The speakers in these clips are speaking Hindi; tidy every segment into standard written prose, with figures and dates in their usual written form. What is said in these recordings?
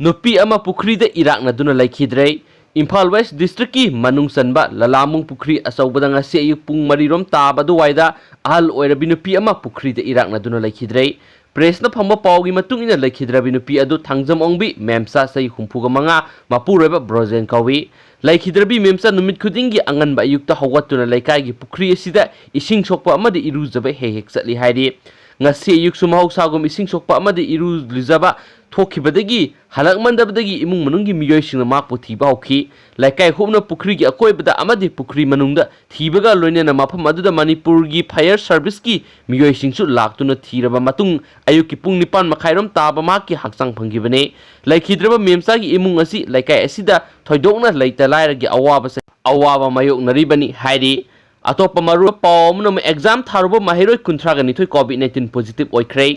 नुपी अमा पुखरी द इराकनादुना लाइखिद्रे इम्फाल वेस्ट डिस्ट्रिक्ट की मनुंग सनबा ललामुंग पुखरी असौबदा ngasi ayuk pung 3 rom ताबा दुवाइदा ahal oirabi nupi ama पुखरी द इराकनादुना लाइखिद्रे प्रेस न फंबा पावगी मतुंग इना लाइखिद्राबि नुपी अदु थांगजम ओंगबि मेमसा सै हुंफुगा मंगा मापुरेबा ब्रोजेन कवि लाइखिद्राबि मेमसा नुमित खुदिंगी अंगनबा अयुक्ता हौगतुना लाइकाइगी पुखरी असिदा इसिंग सोकपा अमदि इरुजबा हेक चटली हाइदि ngasi ayuk sumahawsagum ising sokpa amadi iru lizaba thokibadagi halakmandabadagi imung manunggi miyoisingna makpu thiba hokhi laikai humna pukri gi akoibada amadi pukri manungda thibaga loinena mafam aduda Manipur gi fire service ki miyoisingsu laktuna thiraba matung ayuk ki pung 9 makhairom taba makki haksang phangibane laikhidraba memsa gi imung asi laikai asida thoidokna leita lairagi awaba mayok naribani hairi अतोप मरु पावमन एग्जाम थारुबा माहिरोई कुंथ्रागा निथोय कोविड-19 पॉजिटिव ओइख्रे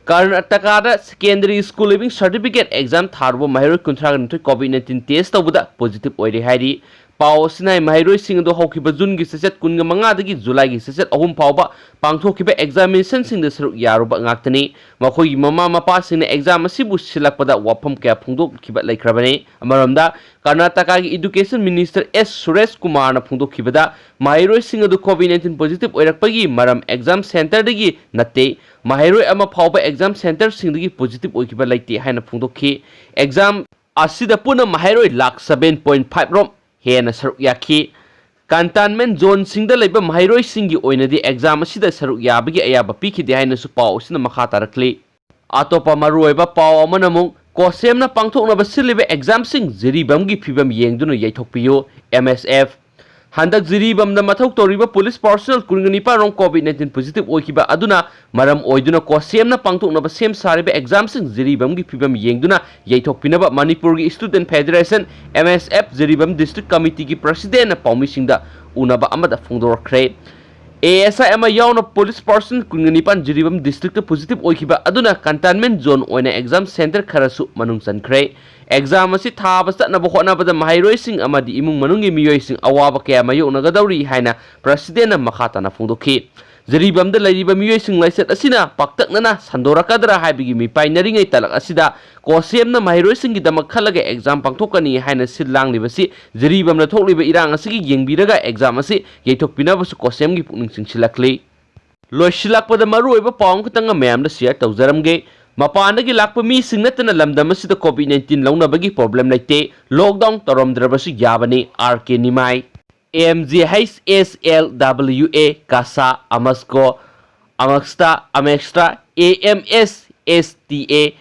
कर्नाटकादा secondary school leaving certificate exam थारुबा माहिरोई कुंथ्रागा निथोय कोविड-19 टेस्ट तौबदा पॉजिटिव ओइरे हाइरि पाव सिनाय माहिरोई सिंग दो हौखिबा जुन गी सेसेट 15 दगी जुलाई गी सेसेट 3 फावबा पांगथोखिबा एग्जामिनेशन सिंग द सरुक यारुबा ngakतनी मखोई ममा मपा सिंग एग्जाम असिबु सिलकपदा वाफम क्या फुंगदोखिबा लेख्रबने अमरमदा कर्नाटका की education minister S Suresh Kumar न फुंगदोखिबदा माहिरोई सिंग दो कोविड-19 पॉजिटिव ओइरकपगी मरम एग्जाम सेंटर दगी नते माहिरोई अमा फावबा एग्जाम सेंटर सिंग दगी पॉजिटिव ओइखिबा लेते हाइना फुंगदोखि एग्जाम असिदा पुना माहिरोई लाख 7.5 रोम हेना सरुक याखी कंटेनमेंट जोन सिंगदा लेबा माहिरोई सिंगी ओइनदी एग्जाम असिदा सरुक याबगी अयाबा पिखिदे हाइनसु पाव सिना मखा तारखली अतोपा मरुओइबा पाव अमनमु कोसेमना पांगथोकनबा सिलिबा एग्जाम सिंग जिरिबमगी फिबम येंगदुना येथोकपियो MSF हंदक जिरिबम द मथौ तोरिबा पुलिस पर्सनल कुंगनिपा रों कोविड-19 पॉजिटिव ओइखिबा अदुना मरम ओइदुना कोसेमना पांगथोकनबा सेम सारिबा एग्जाम सिंग जिरिबमगी फिबम येंगदुना येथोकपिनबा मणिपुर की student federation MSF Jiribam district committee की प्रेसिडेंट पाउमिसिंगदा उनाबा अमदा फुंगदोरख्रे ASI अमा यावना पुलिस पर्सन कुंगनिपान जिरिबम डिस्ट्रिक्ट पॉजिटिव ओइखिबा अदुना containment zone ओइना exam centre खरसु मनुंग चनख्रे exam असि थाबा चतनबा होनाबदा माहिरोई सिंग अमादि इमुंग मनुंगी मियोई सिंग अवाबा कया मायोगनगदौरी हाइना president मखाताना फुंगदोखि Jiribam the लैरिबा मियोई Singh lysate असिना पाक्तकनना संदोरकदरा हाइबिगी मिपाइनरिङै तलक असिदा कोसेमना माहिरोई सिंगी दमक खलगा एग्जाम पांगथोकनी हाइना सिलांगलिबसि जिरिबमना थोकलिबा इरांग असिगी येंगबिरगा एग्जाम असि येथोकपिनबसु कोसेमगी पुकनिंग सिंगसिलक्ली लोइसिलकपदा मरुओइबा पावंग खतंग मयामदा शेयर तौजरमगे मपानदगी लाकपा मी सिंग नतना लमदम असिदा कोविड-19 लौनबगी प्रॉब्लम लेते लॉकडाउन तौरमद्रबसु याबनी RK निमाई AMGHSLWA Kasa Amasko Amextra AMSSTA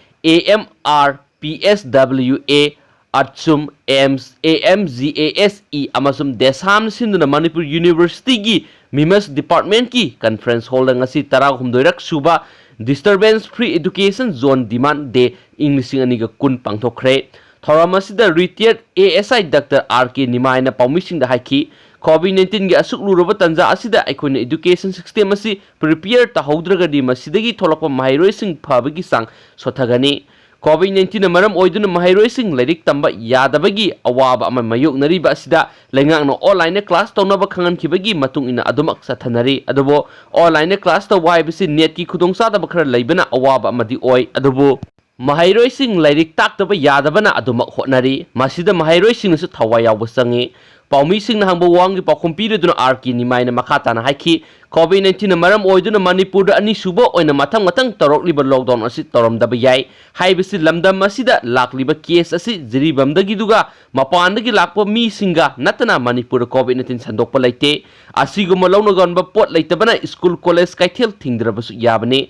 AMRPSWA Atsum AMGASE Amasum Desam Sinduna Manipur University की मिमस डिपार्टमेंट की कॉन्फ्रेंस हॉल ngasi 13 सुबा disturbance free education zone demand day इंग्लिशिंग अनिगा कुन पांगथोखरे थौरामसिदा रिटायर्ड ASI डॉक्टर RK निमायना पाउमिसिंग दा हाइकी कोविड-19 गे असुकलुरबा तंजा असिदा अखोइन एजुकेशन सिस्टम असि प्रिपेयर तहौद्रगदी मसिदगी थोलकपा माहिरोई सिंग फबगी सांग सोथगनी कोविड-19 मरम ओइदुना माहिरोई सिंग लाइरिक तंबा यादबगी अवाबा अमा मायोगनरिबा असिदा लेंगांगनो ऑनलाइन क्लास तौनबा खंगनखिबगी मतुंग इना अदुमक सथनरी अदुबो ऑनलाइन क्लास तवाइबसि नेट की खुदोंसादबा खर लैबना अवाबा अमदि ओइ अदुबो माहिरोई सिंग लाइरिक ताक्तबा यादबना अदुमक होनरी मसिदा माहिरोई सिंगसु थवा यावबा संगे पाउमी सिंग हंगबो वांगी पाखोम पीरदुना RK निमायना मखाताना हाइकी कोविड-19 मरम ओइदुना मणिपुर अनी सुबो ओइना मथंग मथंग तरोकलिबा लॉकडाउन असि तौरमदबा याय हाइबसि लमदम असिदा लाकलिबा केस असि जिरिबमदगी दुगा मपानदगी लाकपा मी सिंगा नतना मणिपुर कोविड-19 संदोकपा लैते असिगुम लौनगनबा पोट लैतबना स्कूल कॉलेज कैथेल थिंगद्रबसु याबने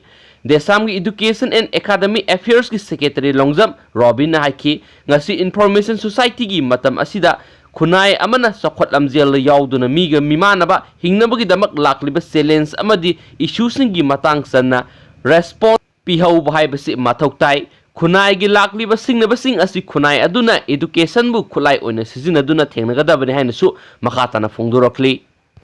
देशाम की एजुकेशन एंड एकेडमिक अफेयर्स की सेक्रेटरी लोंगजम रॉबिन हाइकी ngasi इंफॉर्मेशन सोसाइटी की मतम असिदा खुनाई अमना सखोट लमजेल याउदुना मीगा मिमानबा हिंगनबगी दमक लाकलिबा चैलेंज अमदी इश्यूसिंग की मतंग सन्ना रेस्पॉन्स पिहौ भाइबसि मथौताई खुनाई की लाकलिबा सिंगनबसिंग असि खुनाई अदुना एजुकेशन बु खुलाई ओइना सिजिनदुना थेंगनगदबने हाइनसु मखाताना फोंदोरखली